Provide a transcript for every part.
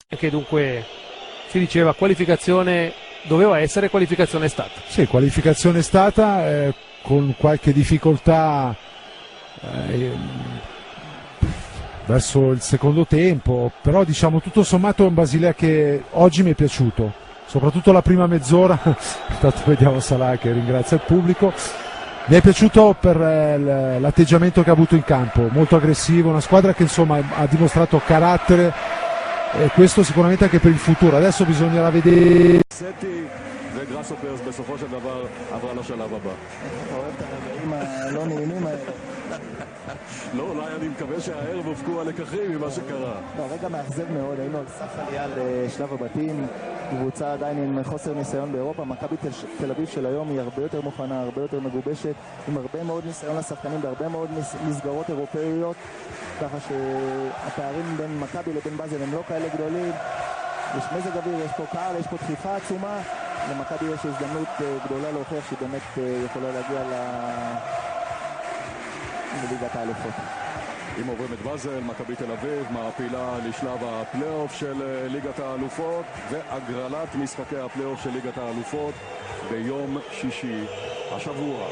che dunque si diceva qualificazione, doveva essere, qualificazione è stata. Sì, qualificazione è stata, con qualche difficoltà verso il secondo tempo, però diciamo tutto sommato è un Basilea che oggi mi è piaciuto, soprattutto la prima mezz'ora. Intanto vediamo Salah che ringrazia il pubblico. Mi è piaciuto per l'atteggiamento che ha avuto in campo, molto aggressivo, una squadra che insomma ha dimostrato carattere, e questo sicuramente anche per il futuro. Adesso bisognerà vedere. וגראסהופרס בסופו של דבר עברה לשלב הבא. אתה אוהב את הרגעים הלא נעימים האלה. לא, אולי אני מקווה שהערב הופקו הלקחים ממה שקרה. רגע מאכזב מאוד, היינו על סף עלייה לשלב הבתים, קבוצה עדיין עם חוסר ניסיון באירופה. מכבי תל אביב של היום היא הרבה יותר מוכנה, הרבה יותר מגובשת, עם הרבה מאוד ניסיון לשחקנים בהרבה מאוד מסגרות אירופאיות, ככה שהפערים בין מכבי לבין באזל הם לא כאלה גדולים. יש מזג אוויר, יש פה קהל, יש פה דחיפה עצומה. למכבי יש הזדמנות גדולה להוכיח שהיא באמת יכולה להגיע לליגת האלופות. אם עוברים את באזל, מכבי תל אביב מעפילה לשלב הפלייאוף של ליגת האלופות והגרלת משחקי הפלייאוף של ליגת האלופות ביום שישי השבוע.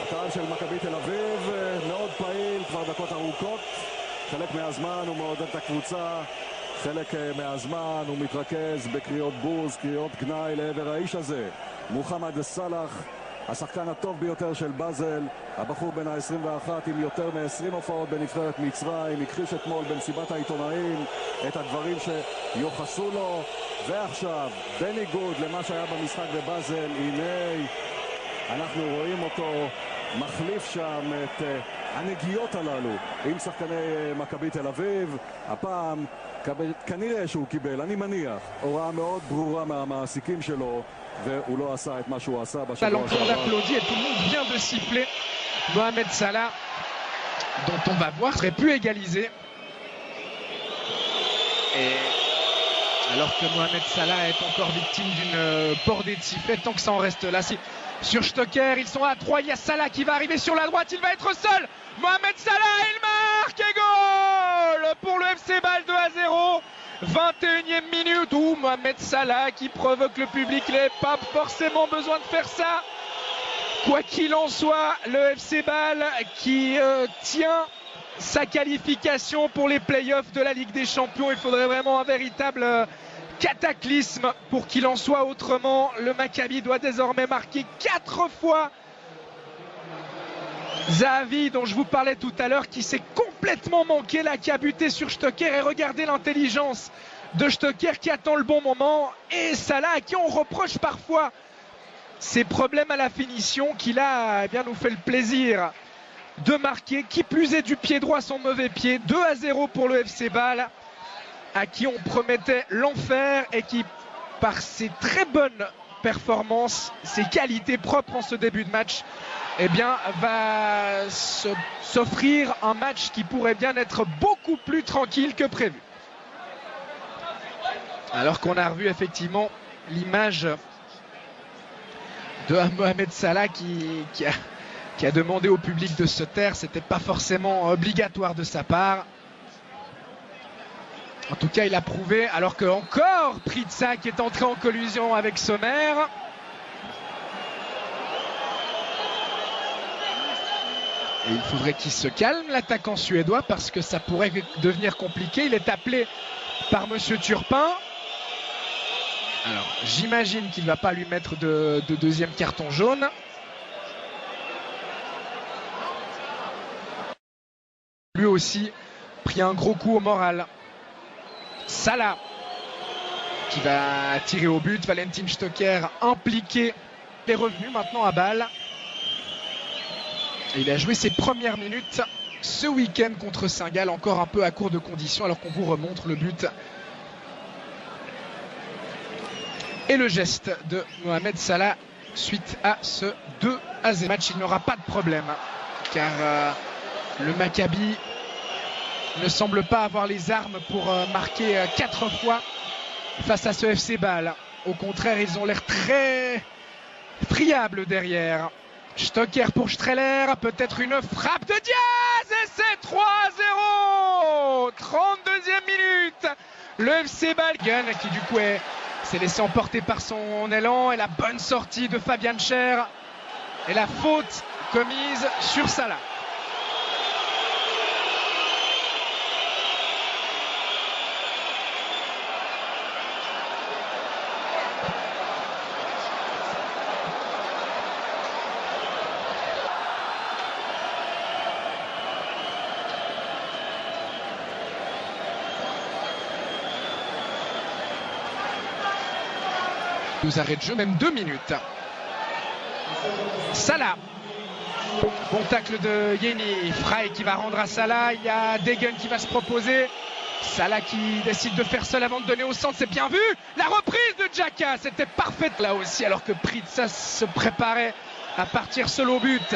הקהל של מכבי תל אביב מאוד פעיל כבר דקות ארוכות, חלק מהזמן הוא מעודד את הקבוצה, חלק מהזמן הוא מתרכז בקריאות בוז, קריאות גנאי לעבר האיש הזה, מוחמד סלאח, השחקן הטוב ביותר של באזל, הבחור בן ה-21 עם יותר מ-20 הופעות בנבחרת מצרים, הכחיש אתמול במסיבת העיתונאים את הדברים שיוחסו לו, ועכשיו בניגוד למה שהיה במשחק בבאזל, הנה אנחנו רואים אותו מחליף שם את הנגיעות הללו עם שחקני מכבי תל אביב. הפעם כנראה שהוא קיבל, אני מניח, הוראה מאוד ברורה מהמעסיקים שלו, והוא לא עשה את מה שהוא עשה בשבוע שעבר. L'entour d'applaudit et tout le monde vient de siffler Mohamed Salah, dont on va voir serait pu égaliser. Et alors que Mohamed Salah est encore victime d'une bordée de sifflets, tant que ça en reste là, sur Stocker, ils sont à 3, il y a Salah qui va arriver sur la droite, il va être seul. Mohamed Salah, il marque et goal pour le FC Bâle 2-0. 21e minute où Mohamed Salah qui provoque le public, il n'avait pas forcément besoin de faire ça. Quoi qu'il en soit, le FC Bâle qui tient sa qualification pour les playoffs de la Ligue des Champions. Il faudrait vraiment un véritable cataclysme pour qu'il en soit autrement. Le Maccabi doit désormais marquer 4 fois. Zahavi, dont je vous parlais tout à l'heure, qui s'est complètement manqué là, qui a buté sur Stocker, et regardez l'intelligence de Stocker qui attend le bon moment, et Salah à qui on reproche parfois ses problèmes à la finition, qui là eh bien, nous fait le plaisir de marquer, qui plus est du pied droit son mauvais pied. 2-0 pour le FC Bâle, à qui on promettait l'enfer et qui, par ses très bonnes performances, ses qualités propres en ce début de match, eh bien, va s'offrir un match qui pourrait bien être beaucoup plus tranquille que prévu. Alors qu'on a revu effectivement l'image de Mohamed Salah qui a demandé au public de se taire, c'était pas forcément obligatoire de sa part. En tout cas, il a prouvé, alors que encore Pritsa qui est entré en collusion avec Sommer. Et il faudrait qu'il se calme, l'attaquant suédois, parce que ça pourrait devenir compliqué. Il est appelé par Monsieur Turpin. Alors, j'imagine qu'il ne va pas lui mettre de deuxième carton jaune. Lui aussi pris un gros coup au moral. Salah qui va tirer au but. Valentin Stocker impliqué. Il est revenu maintenant à Bâle. Et il a joué ses premières minutes ce week-end contre Saint-Gall, encore un peu à court de conditions, alors qu'on vous remontre le but et le geste de Mohamed Salah suite à ce 2-0 match. Il n'aura pas de problème car le Maccabi ne semble pas avoir les armes pour marquer 4 fois face à ce FC Bâle. Au contraire, ils ont l'air très friables derrière. Stocker pour Streller, peut-être une frappe de Diaz et c'est 3-0. 32e minute Le FC Balkan qui du coup s'est laissé emporter par son élan, et la bonne sortie de Fabian Schär et la faute commise sur Salah. Nous arrêt de jeu, même 2 minutes. Salah. Bon tacle de Yeni. Frey qui va rendre à Salah. Il y a Degen qui va se proposer. Salah qui décide de faire seul avant de donner au centre. C'est bien vu. La reprise de Xhaka. C'était parfaite là aussi, alors que Pritsas se préparait à partir seul au but.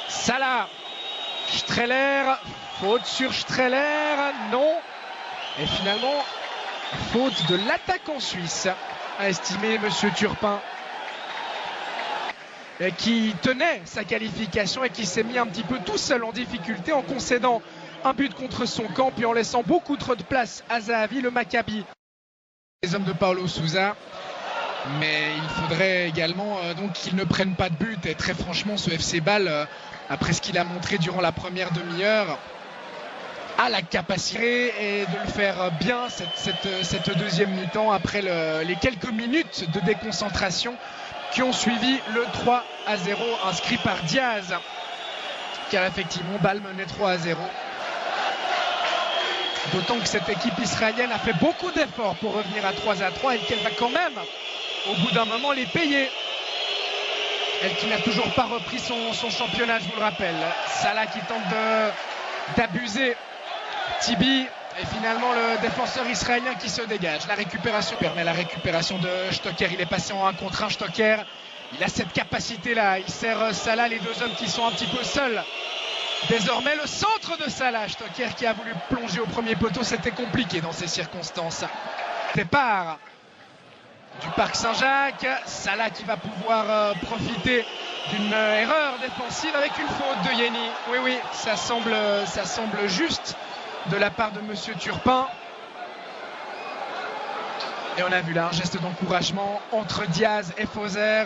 Salah. Streller. Faute sur Streller. Non. Et finalement, faute de l'attaquant suisse, a estimé Monsieur Turpin, qui tenait sa qualification et qui s'est mis un petit peu tout seul en difficulté en concédant un but contre son camp, puis en laissant beaucoup trop de place à Zahavi, le Maccabi. Les hommes de Paulo Sousa, mais il faudrait également donc qu'ils ne prennent pas de but. Et très franchement, ce FC Bâle, après ce qu'il a montré durant la première demi-heure, a la capacité et de le faire bien cette deuxième mi-temps, après les quelques minutes de déconcentration qui ont suivi le 3-0 inscrit par Diaz, car effectivement Bâle menait 3-0. D'autant que cette équipe israélienne a fait beaucoup d'efforts pour revenir à 3-3 et qu'elle va quand même au bout d'un moment les payer. Elle qui n'a toujours pas repris son championnat, je vous le rappelle. Salah qui tente d'abuser Tibi, et finalement le défenseur israélien qui se dégage. La récupération permet la récupération de Stocker. Il est passé en 1 contre 1. Stocker, il a cette capacité là. Il sert Salah, les deux hommes qui sont un petit peu seuls. Désormais le centre de Salah. Stocker qui a voulu plonger au premier poteau, c'était compliqué dans ces circonstances. Départ du Parc Saint-Jacques. Salah qui va pouvoir profiter d'une erreur défensive avec une faute de Yeni. Oui, ça semble juste de la part de Monsieur Turpin. Et on a vu là un geste d'encouragement entre Diaz et Fauser.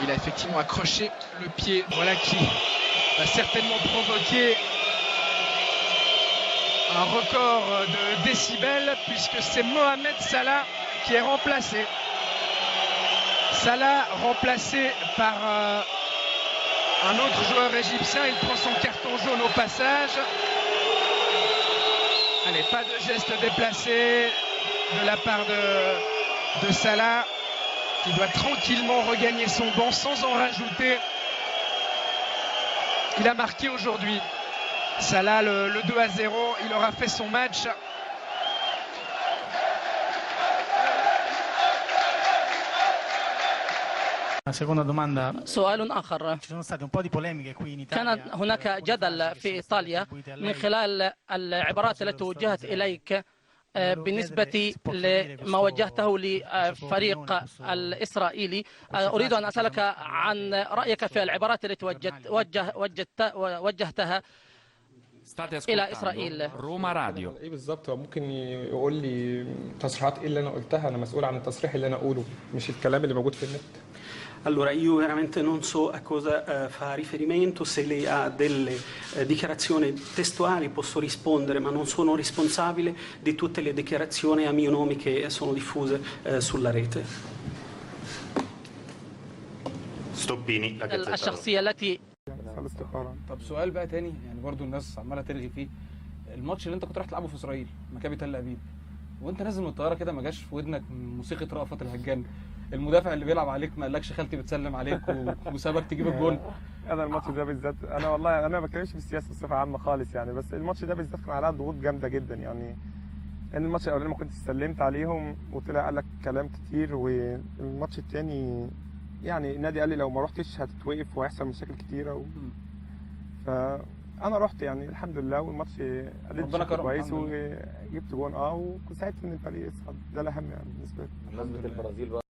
Il a effectivement accroché le pied, voilà, qui va certainement provoquer un record de décibels, puisque c'est Mohamed Salah qui est remplacé. Salah remplacé par un autre joueur égyptien. Il prend son carton jaune au passage. Allez, pas de geste déplacé de la part de Salah, qui doit tranquillement regagner son banc sans en rajouter. Il a marqué aujourd'hui. Salah, le 2-0, il aura fait son match. Seconda domanda. سؤال آخر. Ci sono state un po' di polemiche qui in Italia. كانت هناك جدل في إيطاليا من خلال العبارات التي وجهت إليك بالنسبة لما وجهته لفريق الإسرائيلي. أريد أن أسألك عن رأيك في العبارات التي وجهتها إلى إسرائيل. روما راديو. ايه بالظبط؟ هو ممكن يقول لي تصريحات ايه اللي انا قلتها؟ انا مسؤول عن التصريح اللي انا اقوله، مش الكلام اللي موجود في النت. Allora, io veramente non so a cosa fa riferimento. Se lei ha delle dichiarazioni testuali posso rispondere, ma non sono responsabile di tutte le dichiarazioni a mio nome che sono diffuse sulla rete. ستوبيني الشخصية التي طب سؤال بقى تاني، يعني برضو الناس عماله ترغي فيه. الماتش اللي انت كنت رايح تلعبه في اسرائيل، مكابي تل ابيب، وانت نازل من الطياره كده ما جاش في ودنك موسيقى رأفت الهجان؟ المدافع اللي بيلعب عليك ما قالكش خالتي بتسلم عليك وسابك تجيب الجول؟ انا الماتش ده بالذات، انا والله انا ما بتكلمش في السياسه بصفه عامه خالص يعني، بس الماتش ده بالذات كان عليها ضغوط جامده جدا يعني. لان الماتش الاولاني ما كنتش سلمت عليهم وطلع قال لك كلام كتير، والماتش الثاني يعني النادي قال لي لو ما رحتش هتتوقف وهيحصل مشاكل كتيره فانا رحت يعني الحمد لله، والماتش اديت كويس وجبت جون وكنت سعيد ان الفريق يصعد، ده الاهم يعني بالنسبه لي. بمناسبه البرازيل بقى